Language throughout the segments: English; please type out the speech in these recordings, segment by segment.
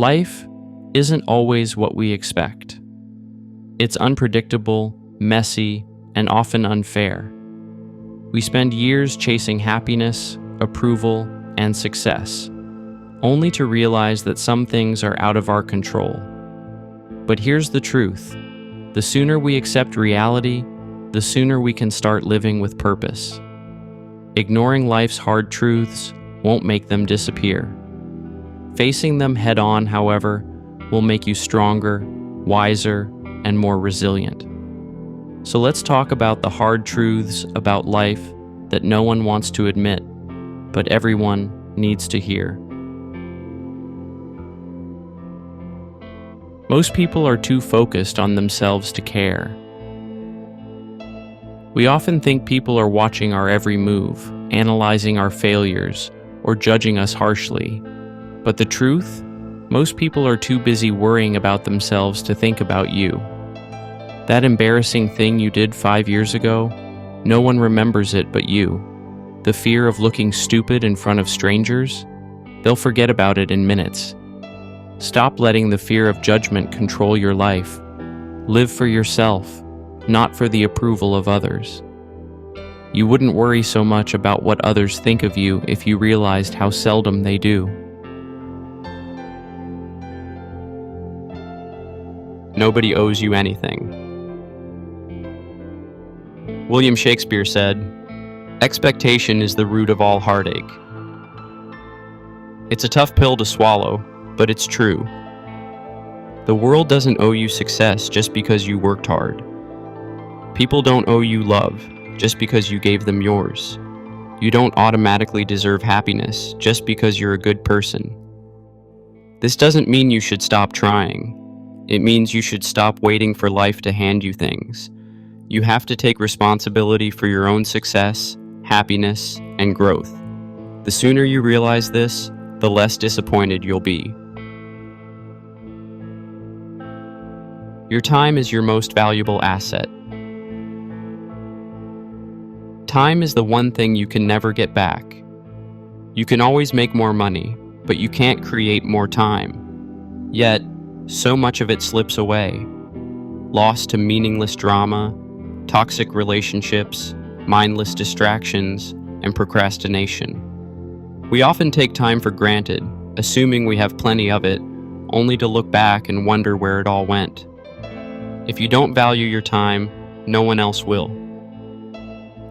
Life isn't always what we expect. It's unpredictable, messy, and often unfair. We spend years chasing happiness, approval, and success, only to realize that some things are out of our control. But here's the truth. The sooner we accept reality, the sooner we can start living with purpose. Ignoring life's hard truths won't make them disappear. Facing them head-on, however, will make you stronger, wiser, and more resilient. So let's talk about the hard truths about life that no one wants to admit, but everyone needs to hear. Most people are too focused on themselves to care. We often think people are watching our every move, analyzing our failures, or judging us harshly. But the truth? Most people are too busy worrying about themselves to think about you. That embarrassing thing you did 5 years ago, no one remembers it but you. The fear of looking stupid in front of strangers? They'll forget about it in minutes. Stop letting the fear of judgment control your life. Live for yourself, not for the approval of others. You wouldn't worry so much about what others think of you if you realized how seldom they do. Nobody owes you anything. William Shakespeare said, "Expectation is the root of all heartache." It's a tough pill to swallow, but it's true. The world doesn't owe you success just because you worked hard. People don't owe you love just because you gave them yours. You don't automatically deserve happiness just because you're a good person. This doesn't mean you should stop trying. It means you should stop waiting for life to hand you things. You have to take responsibility for your own success, happiness, and growth. The sooner you realize this, the less disappointed you'll be. Your time is your most valuable asset. Time is the one thing you can never get back. You can always make more money, but you can't create more time. Yet, so much of it slips away, lost to meaningless drama, toxic relationships, mindless distractions, and procrastination. We often take time for granted, assuming we have plenty of it, only to look back and wonder where it all went. If you don't value your time, no one else will.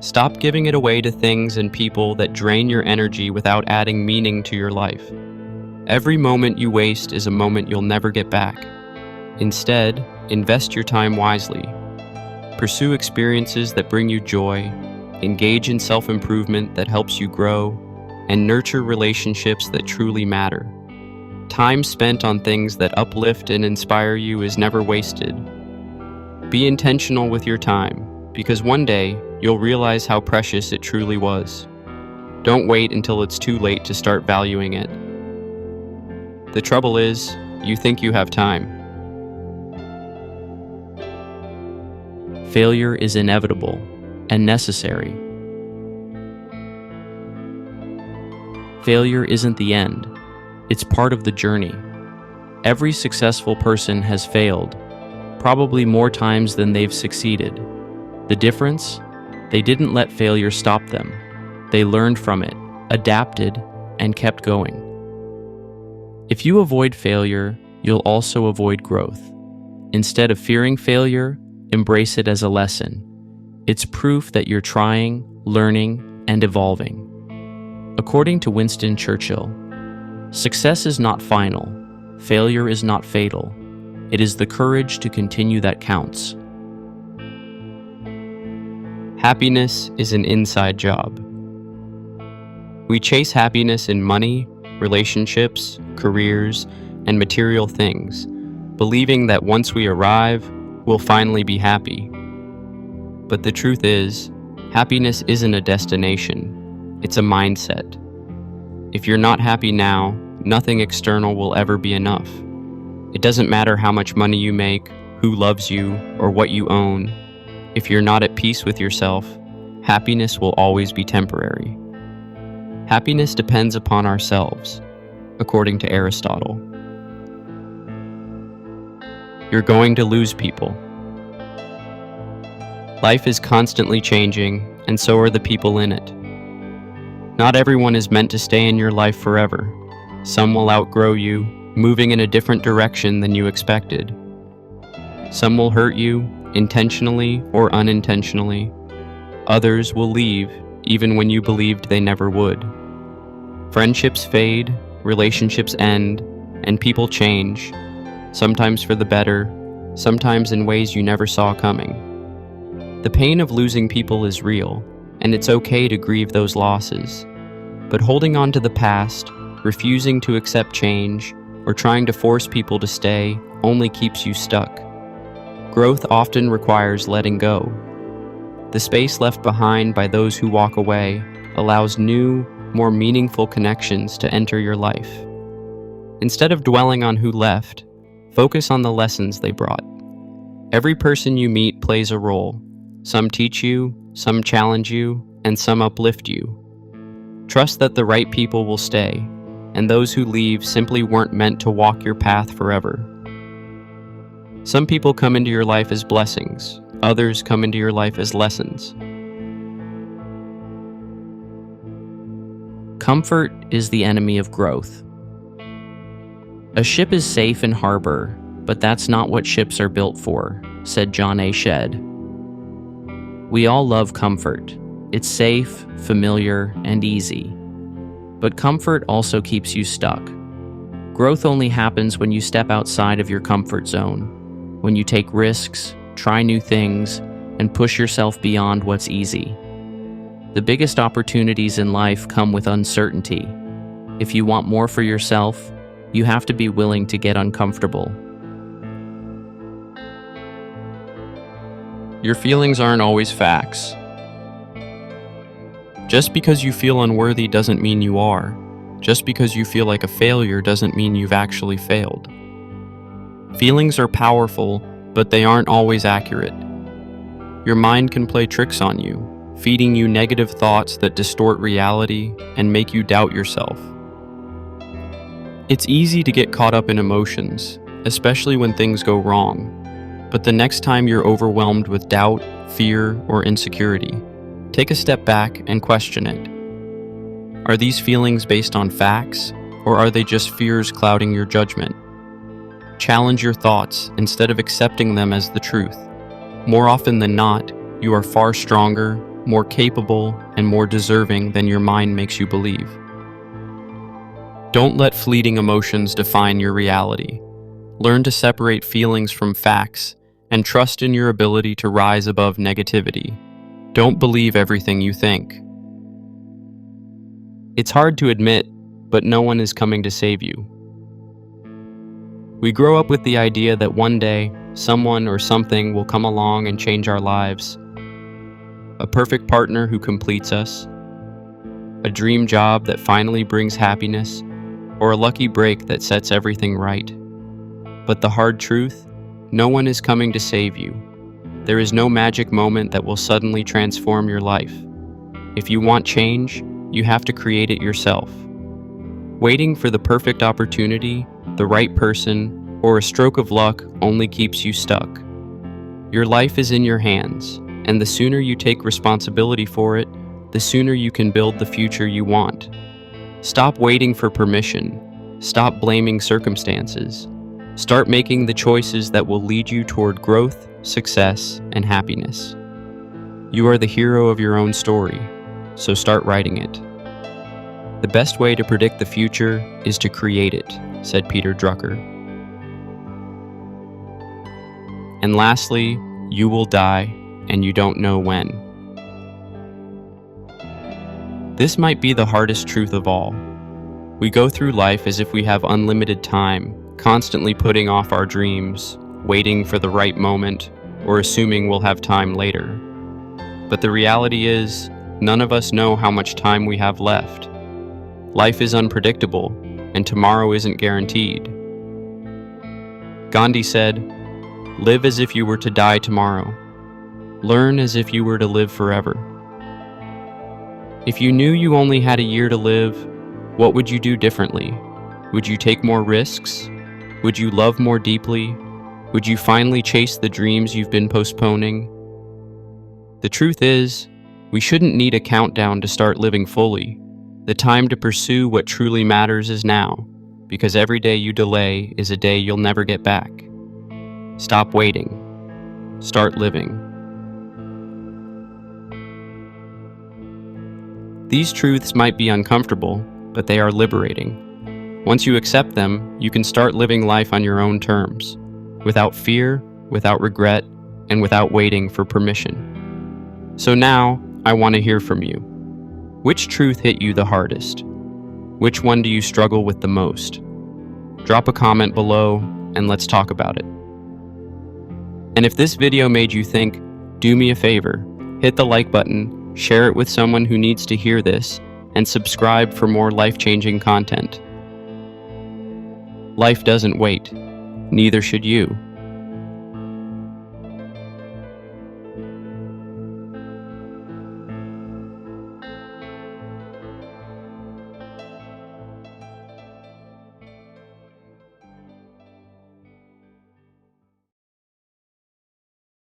Stop giving it away to things and people that drain your energy without adding meaning to your life. Every moment you waste is a moment you'll never get back. Instead, invest your time wisely. Pursue experiences that bring you joy, engage in self-improvement that helps you grow, and nurture relationships that truly matter. Time spent on things that uplift and inspire you is never wasted. Be intentional with your time, because one day you'll realize how precious it truly was. Don't wait until it's too late to start valuing it. The trouble is, you think you have time. Failure is inevitable and necessary. Failure isn't the end. It's part of the journey. Every successful person has failed, probably more times than they've succeeded. The difference? They didn't let failure stop them. They learned from it, adapted, and kept going. If you avoid failure, you'll also avoid growth. Instead of fearing failure, embrace it as a lesson. It's proof that you're trying, learning, and evolving. According to Winston Churchill, success is not final, failure is not fatal. It is the courage to continue that counts. Happiness is an inside job. We chase happiness in money, relationships, careers, and material things, believing that once we arrive, we'll finally be happy. But the truth is, happiness isn't a destination, it's a mindset. If you're not happy now, nothing external will ever be enough. It doesn't matter how much money you make, who loves you, or what you own. If you're not at peace with yourself, happiness will always be temporary. Happiness depends upon ourselves, according to Aristotle. You're going to lose people. Life is constantly changing, and so are the people in it. Not everyone is meant to stay in your life forever. Some will outgrow you, moving in a different direction than you expected. Some will hurt you, intentionally or unintentionally. Others will leave, even when you believed they never would. Friendships fade, relationships end, and people change, sometimes for the better, sometimes in ways you never saw coming. The pain of losing people is real, and it's okay to grieve those losses. But holding on to the past, refusing to accept change, or trying to force people to stay only keeps you stuck. Growth often requires letting go. The space left behind by those who walk away allows new, more meaningful connections to enter your life. Instead of dwelling on who left, focus on the lessons they brought. Every person you meet plays a role. Some teach you, some challenge you, and some uplift you. Trust that the right people will stay, and those who leave simply weren't meant to walk your path forever. Some people come into your life as blessings, others come into your life as lessons. Comfort is the enemy of growth. A ship is safe in harbor, but that's not what ships are built for, said John A. Shedd. We all love comfort. It's safe, familiar, and easy. But comfort also keeps you stuck. Growth only happens when you step outside of your comfort zone, when you take risks, try new things, and push yourself beyond what's easy. The biggest opportunities in life come with uncertainty. If you want more for yourself, you have to be willing to get uncomfortable. Your feelings aren't always facts. Just because you feel unworthy doesn't mean you are. Just because you feel like a failure doesn't mean you've actually failed. Feelings are powerful, but they aren't always accurate. Your mind can play tricks on you, feeding you negative thoughts that distort reality and make you doubt yourself. It's easy to get caught up in emotions, especially when things go wrong. But the next time you're overwhelmed with doubt, fear, or insecurity, take a step back and question it. Are these feelings based on facts, or are they just fears clouding your judgment? Challenge your thoughts instead of accepting them as the truth. More often than not, you are far stronger, more capable, and more deserving than your mind makes you believe. Don't let fleeting emotions define your reality. Learn to separate feelings from facts and trust in your ability to rise above negativity. Don't believe everything you think. It's hard to admit, but no one is coming to save you. We grow up with the idea that one day, someone or something will come along and change our lives. A perfect partner who completes us, a dream job that finally brings happiness, or a lucky break that sets everything right. But the hard truth, no one is coming to save you. There is no magic moment that will suddenly transform your life. If you want change, you have to create it yourself. Waiting for the perfect opportunity, the right person, or a stroke of luck only keeps you stuck. Your life is in your hands, and the sooner you take responsibility for it, the sooner you can build the future you want. Stop waiting for permission. Stop blaming circumstances. Start making the choices that will lead you toward growth, success, and happiness. You are the hero of your own story, so start writing it. The best way to predict the future is to create it, said Peter Drucker. And lastly, you will die, and you don't know when. This might be the hardest truth of all. We go through life as if we have unlimited time, constantly putting off our dreams, waiting for the right moment, or assuming we'll have time later. But the reality is, none of us know how much time we have left. Life is unpredictable, and tomorrow isn't guaranteed. Gandhi said, "Live as if you were to die tomorrow. Learn as if you were to live forever." If you knew you only had a year to live, what would you do differently? Would you take more risks? Would you love more deeply? Would you finally chase the dreams you've been postponing? The truth is, we shouldn't need a countdown to start living fully. The time to pursue what truly matters is now, because every day you delay is a day you'll never get back. Stop waiting. Start living. These truths might be uncomfortable, but they are liberating. Once you accept them, you can start living life on your own terms, without fear, without regret, and without waiting for permission. So now, I want to hear from you. Which truth hit you the hardest? Which one do you struggle with the most? Drop a comment below, and let's talk about it. And if this video made you think, do me a favor, hit the like button, share it with someone who needs to hear this, and subscribe for more life-changing content. Life doesn't wait. Neither should you.